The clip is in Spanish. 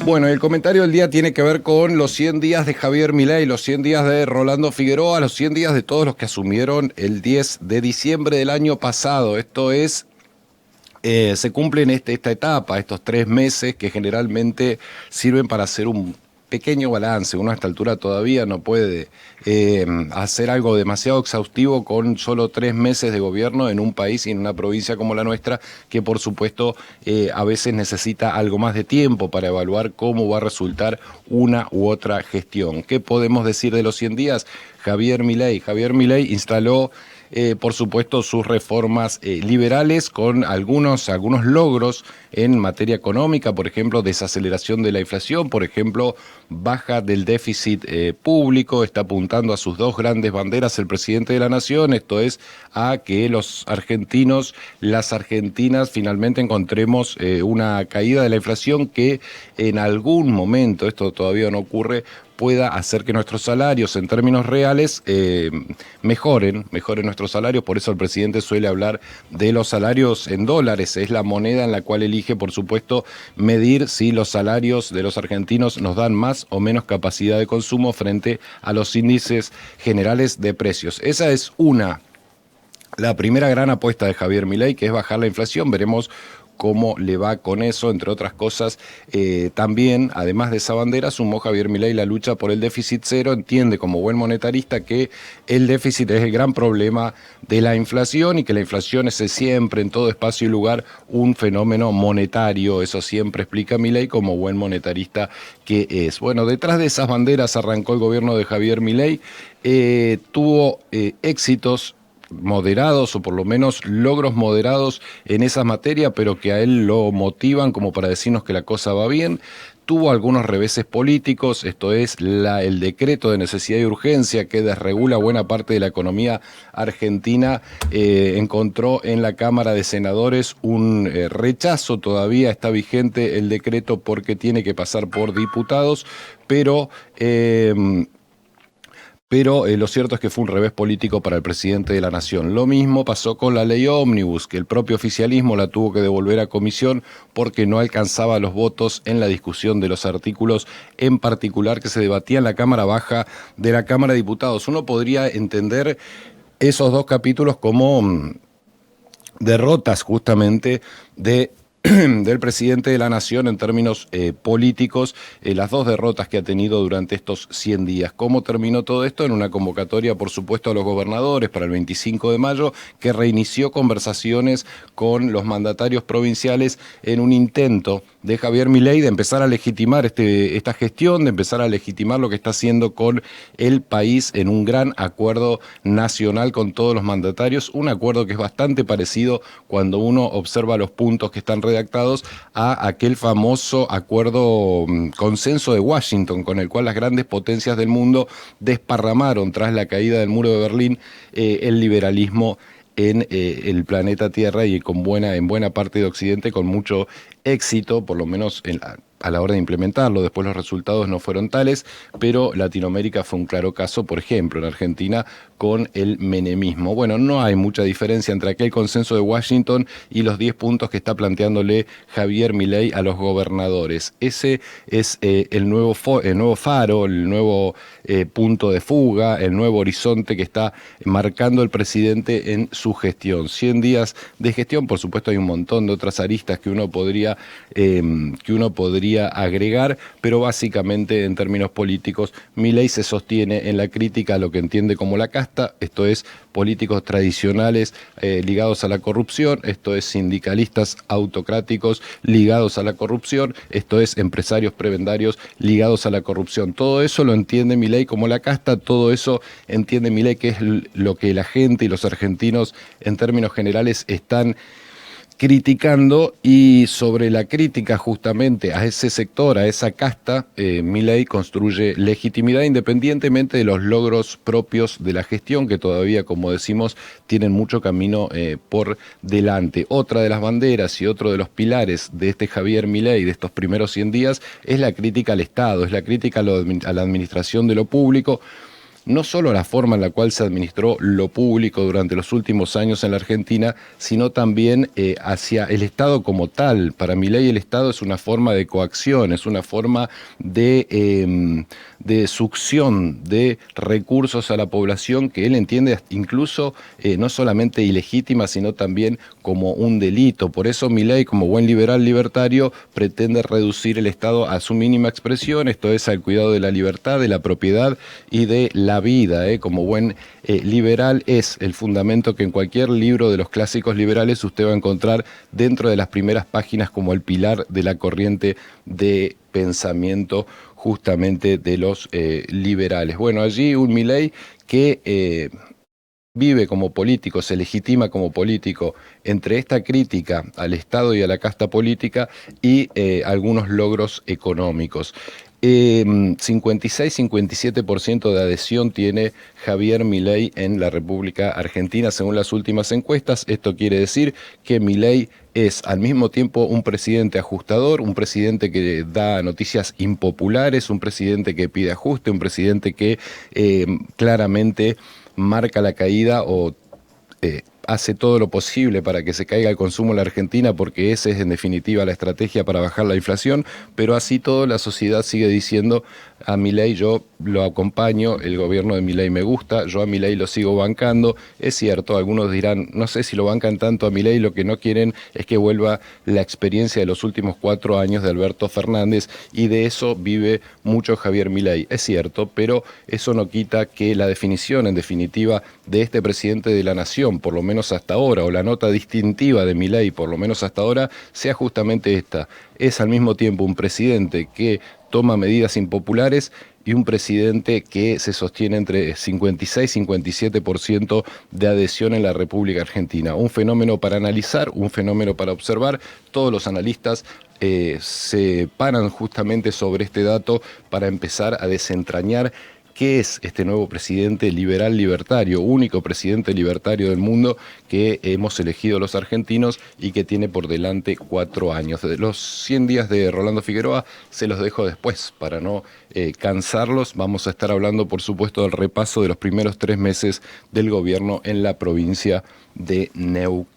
Bueno, el comentario del día tiene que ver con los 100 días de Javier Milei, los 100 días de Rolando Figueroa, los 100 días de todos los que asumieron el 10 de diciembre del año pasado. Esto es, se cumplen esta etapa, estos 3 meses que generalmente sirven para hacer un pequeño balance. Uno a esta altura todavía no puede hacer algo demasiado exhaustivo con solo 3 meses de gobierno en un país y en una provincia como la nuestra, que por supuesto a veces necesita algo más de tiempo para evaluar cómo va a resultar una u otra gestión. ¿Qué podemos decir de los 100 días? Javier Milei instaló por supuesto sus reformas liberales con algunos logros en materia económica, por ejemplo, desaceleración de la inflación, por ejemplo, baja del déficit público. Está apuntando a sus dos grandes banderas el presidente de la Nación, esto es, a que los argentinos, las argentinas, finalmente encontremos una caída de la inflación que en algún momento, esto todavía no ocurre, pueda hacer que nuestros salarios en términos reales mejoren nuestros salarios. Por eso el presidente suele hablar de los salarios en dólares, es la moneda en la cual elige, por supuesto, medir si los salarios de los argentinos nos dan más o menos capacidad de consumo frente a los índices generales de precios. Esa es la primera gran apuesta de Javier Milei, que es bajar la inflación. Veremos cómo le va con eso, entre otras cosas. También, además de esa bandera, sumó Javier Milei la lucha por el déficit cero. Entiende como buen monetarista que el déficit es el gran problema de la inflación y que la inflación es siempre, en todo espacio y lugar, un fenómeno monetario. Eso siempre explica Milei como buen monetarista que es. Bueno, detrás de esas banderas arrancó el gobierno de Javier Milei. Tuvo éxitos moderados o por lo menos logros moderados en esa materia, pero que a él lo motivan como para decirnos que la cosa va bien. Tuvo algunos reveses políticos, esto es el decreto de necesidad y urgencia que desregula buena parte de la economía argentina, encontró en la Cámara de Senadores un rechazo. Todavía está vigente el decreto porque tiene que pasar por diputados, pero lo cierto es que fue un revés político para el presidente de la Nación. Lo mismo pasó con la ley ómnibus, que el propio oficialismo la tuvo que devolver a comisión porque no alcanzaba los votos en la discusión de los artículos en particular que se debatía en la Cámara Baja de la Cámara de Diputados. Uno podría entender esos dos capítulos como derrotas justamente del presidente de la Nación en términos políticos, las dos derrotas que ha tenido durante estos 100 días. ¿Cómo terminó todo esto? En una convocatoria, por supuesto, a los gobernadores para el 25 de mayo, que reinició conversaciones con los mandatarios provinciales en un intento de Javier Milei de empezar a legitimar esta gestión, de empezar a legitimar lo que está haciendo con el país en un gran acuerdo nacional con todos los mandatarios, un acuerdo que es bastante parecido cuando uno observa los puntos que están redactados a aquel famoso acuerdo consenso de Washington, con el cual las grandes potencias del mundo desparramaron tras la caída del muro de Berlín el liberalismo en el planeta Tierra y en buena parte de Occidente con mucho éxito, por lo menos a la hora de implementarlo. Después los resultados no fueron tales, pero Latinoamérica fue un claro caso, por ejemplo, en Argentina con el menemismo. Bueno, no hay mucha diferencia entre aquel consenso de Washington y los 10 puntos que está planteándole Javier Milei a los gobernadores. Ese es el nuevo faro, el nuevo punto de fuga, el nuevo horizonte que está marcando el presidente en su gestión. 100 días de gestión, por supuesto hay un montón de otras aristas que uno podría agregar, pero básicamente en términos políticos Milei se sostiene en la crítica a lo que entiende como la casta, esto es políticos tradicionales ligados a la corrupción, esto es sindicalistas autocráticos ligados a la corrupción, esto es empresarios prebendarios ligados a la corrupción. Todo eso lo entiende Milei como la casta, todo eso entiende Milei que es lo que la gente y los argentinos en términos generales están criticando, y sobre la crítica justamente a ese sector, a esa casta, Milei construye legitimidad independientemente de los logros propios de la gestión, que todavía, como decimos, tienen mucho camino por delante. Otra de las banderas y otro de los pilares de este Javier Milei de estos primeros 100 días es la crítica al Estado, es la crítica a la administración de lo público. no solo la forma en la cual se administró lo público durante los últimos años en la Argentina, sino también hacia el Estado como tal. Para Milei el Estado es una forma de coacción, es una forma de succión de recursos a la población que él entiende incluso no solamente ilegítima, sino también como un delito. Por eso Milei, como buen liberal libertario, pretende reducir el Estado a su mínima expresión, esto es al cuidado de la libertad, de la propiedad y de la vida. Como buen liberal es el fundamento que en cualquier libro de los clásicos liberales usted va a encontrar dentro de las primeras páginas como el pilar de la corriente de pensamiento justamente de los liberales. Bueno, allí un Milei que vive como político, se legitima como político entre esta crítica al Estado y a la casta política y algunos logros económicos. 56-57% de adhesión tiene Javier Milei en la República Argentina según las últimas encuestas. Esto quiere decir que Milei es al mismo tiempo un presidente ajustador, un presidente que da noticias impopulares, un presidente que pide ajuste, un presidente que claramente marca la caída o hace todo lo posible para que se caiga el consumo en la Argentina, porque esa es en definitiva la estrategia para bajar la inflación, pero así todo la sociedad sigue diciendo a Milei yo lo acompaño, el gobierno de Milei me gusta, yo a Milei lo sigo bancando. Es cierto, algunos dirán, no sé si lo bancan tanto a Milei, lo que no quieren es que vuelva la experiencia de los últimos 4 años de Alberto Fernández, y de eso vive mucho Javier Milei. Es cierto, pero eso no quita que la definición, en definitiva, de este presidente de la nación, por lo menos hasta ahora, o la nota distintiva de Milei, por lo menos hasta ahora, sea justamente esta. Es al mismo tiempo un presidente que toma medidas impopulares y un presidente que se sostiene entre 56 y 57% de adhesión en la República Argentina. Un fenómeno para analizar, un fenómeno para observar. Todos los analistas se paran justamente sobre este dato para empezar a desentrañar ¿qué es este nuevo presidente liberal libertario, único presidente libertario del mundo que hemos elegido los argentinos y que tiene por delante 4 años? De los 100 días de Rolando Figueroa se los dejo después para no cansarlos. Vamos a estar hablando, por supuesto, del repaso de los primeros 3 meses del gobierno en la provincia de Neuquén.